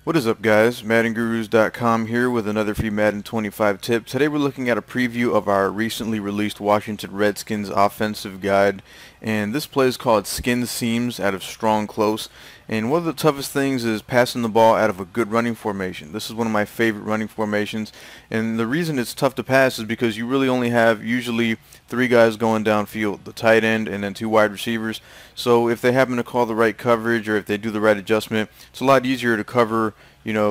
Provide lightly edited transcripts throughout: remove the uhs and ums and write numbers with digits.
What is up, guys? MaddenGurus.com here with another free Madden 25 tip. Today we're looking at a preview of our recently released Washington Redskins offensive guide, and this play is called Skin Seams out of Strong Close. And one of the toughest things is passing the ball out of a good running formation. This is one of my favorite running formations, and the reason it's tough to pass is because you really only have usually three guys going downfield, the tight end and then two wide receivers. So if they happen to call the right coverage or if they do the right adjustment, it's a lot easier to cover,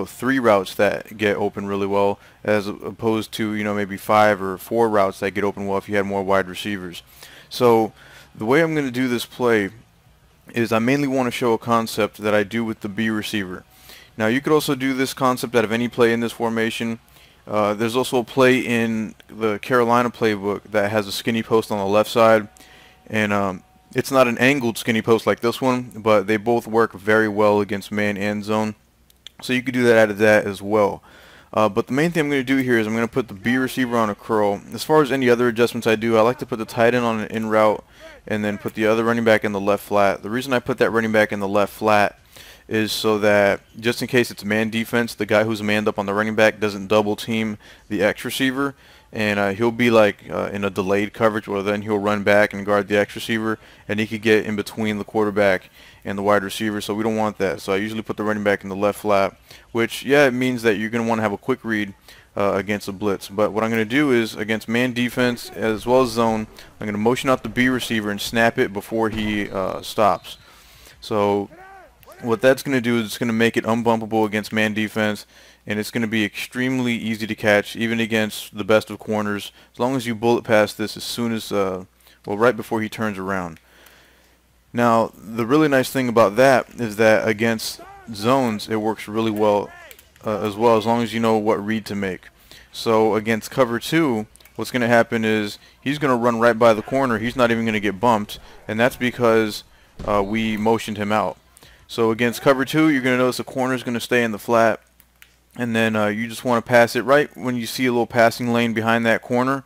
three routes that get open really well as opposed to, maybe five or four routes that get open well if you had more wide receivers. So the way I'm going to do this play is I mainly want to show a concept that I do with the B receiver. Now you could also do this concept out of any play in this formation. There's also a play in the Carolina playbook that has a skinny post on the left side, and it's not an angled skinny post like this one, but they both work very well against man and zone. So you could do that out of that as well. But the main thing I'm going to do here is I'm going to put the B receiver on a curl. As far as any other adjustments I do, I like to put the tight end on an in route and then put the other running back in the left flat. The reason I put that running back in the left flat is so that just in case it's man defense, the guy who's manned up on the running back doesn't double team the X receiver, and he'll be like in a delayed coverage where then he'll run back and guard the X receiver, and he could get in between the quarterback and the wide receiver, so we don't want that. So I usually put the running back in the left flat, which, yeah, it means that you're going to want to have a quick read against a blitz. But what I'm going to do is, against man defense as well as zone, I'm going to motion out the B receiver and snap it before he stops. So what that's going to do is it's going to make it unbumpable against man defense, and it's going to be extremely easy to catch, even against the best of corners, as long as you bullet pass this as soon as, right before he turns around. Now, the really nice thing about that is that against zones, it works really well as long as you know what read to make. So against cover 2, what's going to happen is he's going to run right by the corner. He's not even going to get bumped, and that's because we motioned him out. So against cover 2, you're going to notice the corner is going to stay in the flat, and then you just want to pass it right when you see a little passing lane behind that corner.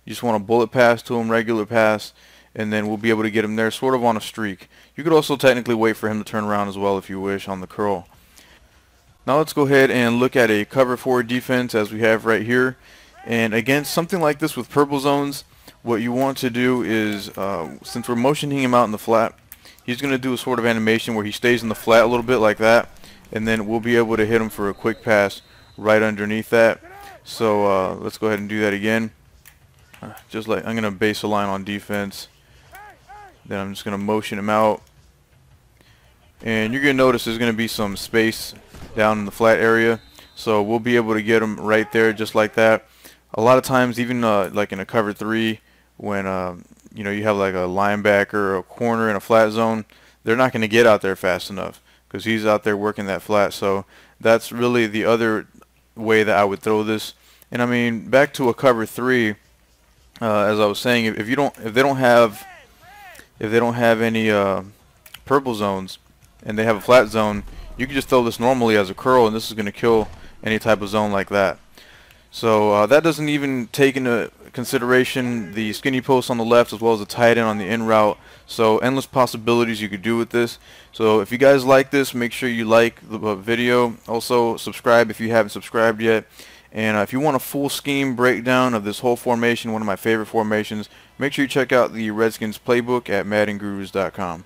You just want to bullet pass to him, regular pass, and then we'll be able to get him there sort of on a streak. You could also technically wait for him to turn around as well if you wish on the curl. Now let's go ahead and look at a cover 4 defense as we have right here. And against something like this with purple zones, what you want to do is, since we're motioning him out in the flat, he's going to do a sort of animation where he stays in the flat a little bit like that, and then we'll be able to hit him for a quick pass right underneath that. So let's go ahead and do that again. Just like I'm going to base a line on defense. Then I'm just going to motion him out. And you're going to notice there's going to be some space down in the flat area. So we'll be able to get him right there just like that. A lot of times, even like in a cover 3, when you have like a linebacker or a corner in a flat zone, they're not going to get out there fast enough because he's out there working that flat. So that's really the other way that I would throw this. And I mean, back to a cover 3, as I was saying, if they don't have any purple zones and they have a flat zone, you can just throw this normally as a curl, and this is going to kill any type of zone like that. So that doesn't even take into consideration the skinny post on the left as well as the tight end on the in route. So endless possibilities you could do with this. So if you guys like this, make sure you like the video. Also subscribe if you haven't subscribed yet. And if you want a full scheme breakdown of this whole formation, one of my favorite formations, make sure you check out the Redskins playbook at MaddenGurus.com.